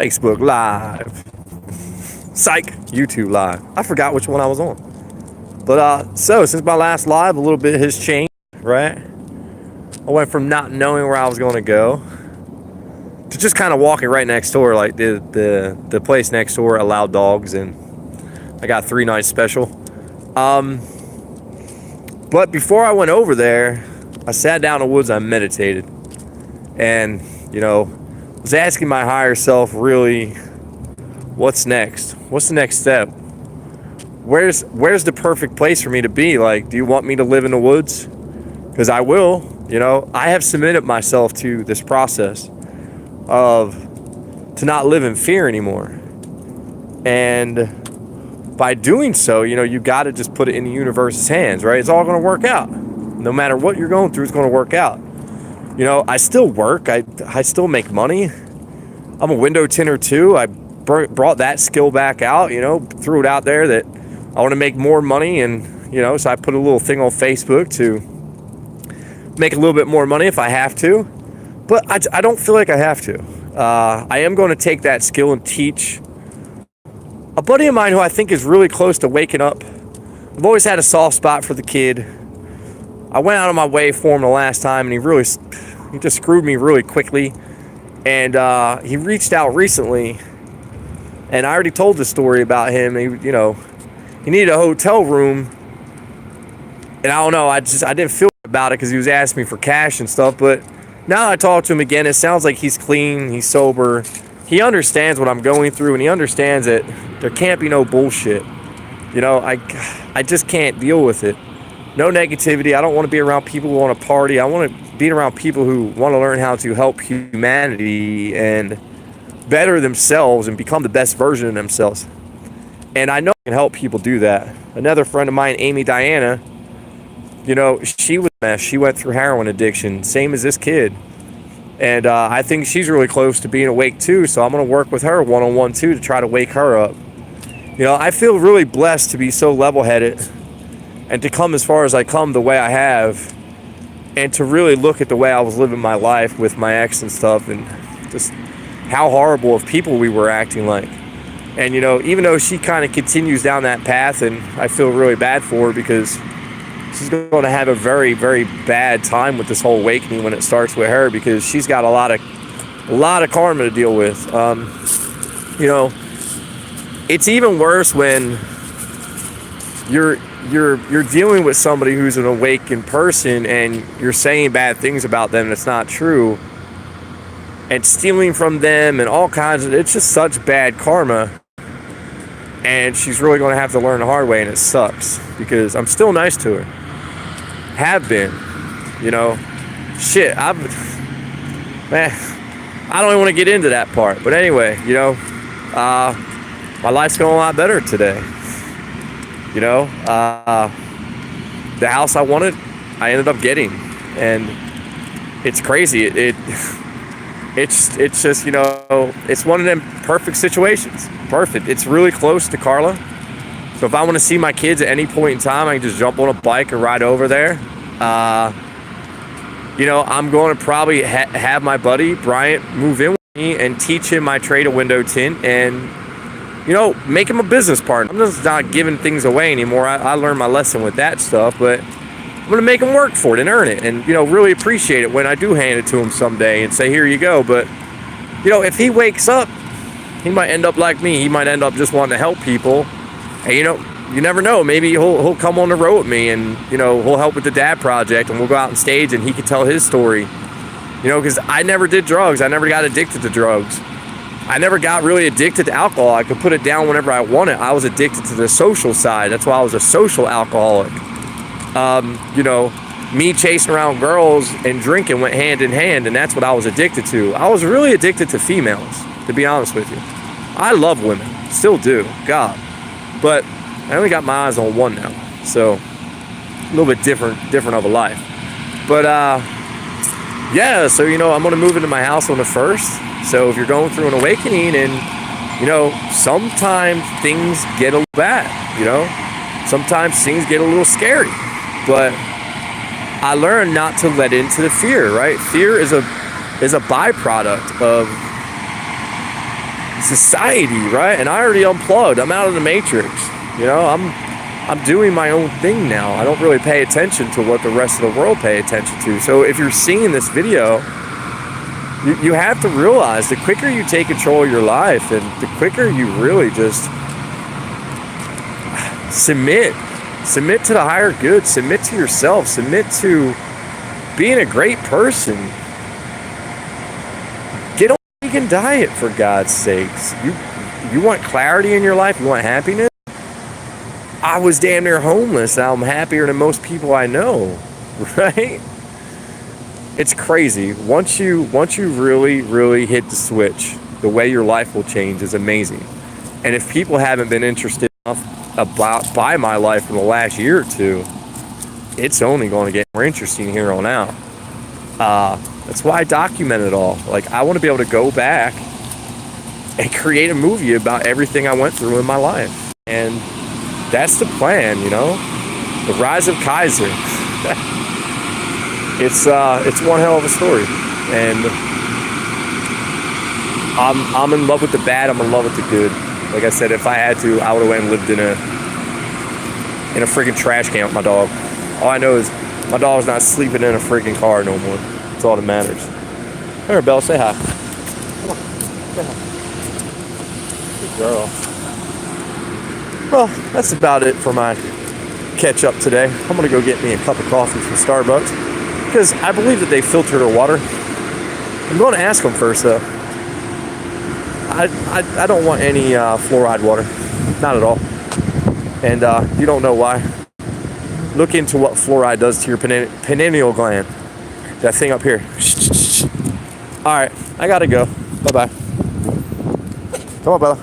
Facebook Live. Psych. YouTube Live. I forgot which one I was on. But so since my last live, a little bit has changed, right? I went from not knowing where I was going to go to just kind of walking right next door. Like the place next door allowed dogs, and I got 3 nights special. But before I went over there, I sat down in the woods. I meditated, and was asking my higher self, really, what's next? What's the next step? Where's the perfect place for me to be? Like, do you want me to live in the woods? Because I will. I have submitted myself to this process to not live in fear anymore. And by doing so, you got to just put it in the universe's hands, right? It's all going to work out. No matter what you're going through, it's going to work out. I still work. I still make money. I'm a window tinter too. I brought that skill back out, threw it out there that I want to make more money. And, so I put a little thing on Facebook to make a little bit more money if I have to. But I don't feel like I have to. I am going to take that skill and teach a buddy of mine who I think is really close to waking up. I've always had a soft spot for the kid. I went out of my way for him the last time, and he just screwed me really quickly. And he reached out recently, and I already told the story about him. He needed a hotel room, and I don't know. I didn't feel about it because he was asking me for cash and stuff. But now I talk to him again. It sounds like he's clean. He's sober. He understands what I'm going through, and he understands that there can't be no bullshit. I just can't deal with it. No negativity. I don't want to be around people who want to party. I want to be around people who want to learn how to help humanity and better themselves and become the best version of themselves. And I know I can help people do that. Another friend of mine, Amy Diana, she was a mess. She went through heroin addiction, same as this kid. And I think she's really close to being awake too, so I'm going to work with her one-on-one too to try to wake her up. I feel really blessed to be so level-headed and to come as far as I come the way I have, and to really look at the way I was living my life with my ex and stuff, and just how horrible of people we were acting like. And even though she kind of continues down that path, and I feel really bad for her because she's going to have a very, very bad time with this whole awakening when it starts with her, because she's got a lot of karma to deal with. It's even worse when you're dealing with somebody who's an awakened person and you're saying bad things about them that's not true, and stealing from them and all kinds of, it's just such bad karma. And she's really going to have to learn the hard way, and it sucks because I'm still nice to her. Have been, shit. I don't even want to get into that part. But anyway, my life's going a lot better today. The house I wanted, I ended up getting, and it's crazy. It's just, it's one of them perfect situations. Perfect. It's really close to Carla. So if I want to see my kids at any point in time, I can just jump on a bike or ride over there. I'm going to probably have my buddy Bryant move in with me and teach him my trade of window tint, and make him a business partner. I'm just not giving things away anymore. I learned my lesson with that stuff, but I'm going to make him work for it and earn it, and really appreciate it when I do hand it to him someday and say, here you go. But if he wakes up, he might end up like me. He might end up just wanting to help people. And you never know. Maybe he'll come on the road with me, and he'll help with the Dad Project, and we'll go out on stage and he can tell his story. Because I never did drugs. I never got addicted to drugs. I never got really addicted to alcohol. I could put it down whenever I wanted. I was addicted to the social side. That's why I was a social alcoholic. Me chasing around girls and drinking went hand in hand, and that's what I was addicted to. I was really addicted to females, to be honest with you. I love women, still do, God. But I only got my eyes on one now, so a little bit different of a life. But so I'm gonna move into my house on the 1st. So if you're going through an awakening, and sometimes things get a little bad, sometimes things get a little scary, but I learned not to let into the fear, right? Fear is a byproduct of society, right? And I already unplugged. I'm out of the matrix. You know, I'm doing my own thing now. I don't really pay attention to what the rest of the world pay attention to. So if you're seeing this video, you have to realize the quicker you take control of your life and the quicker you really just submit to the higher good, submit to yourself, submit to being a great person. Get on a vegan diet, for God's sakes. You want clarity in your life? You want happiness? I was damn near homeless. Now I'm happier than most people I know, right? It's crazy. Once you really, really hit the switch, the way your life will change is amazing. And if people haven't been interested enough by my life in the last year or two, it's only going to get more interesting here on out. That's why I document it all. Like, I want to be able to go back and create a movie about everything I went through in my life. And that's the plan, you know? The Rise of Kaiser. It's one hell of a story. And I'm in love with the bad, I'm in love with the good. Like I said, if I had to, I would have went and lived in a freaking trash can with my dog. All I know is my dog's not sleeping in a freaking car no more. That's all that matters. Here, Belle, say hi. Come on, say hi. Good girl. Well, that's about it for my catch up today. I'm gonna go get me a cup of coffee from Starbucks because I believe that they filter their water. I'm going to ask them first though. I don't want any fluoride water, not at all. And you don't know why. Look into what fluoride does to your pineal gland. That thing up here. All right, I gotta go. Bye bye. Come on, Bella.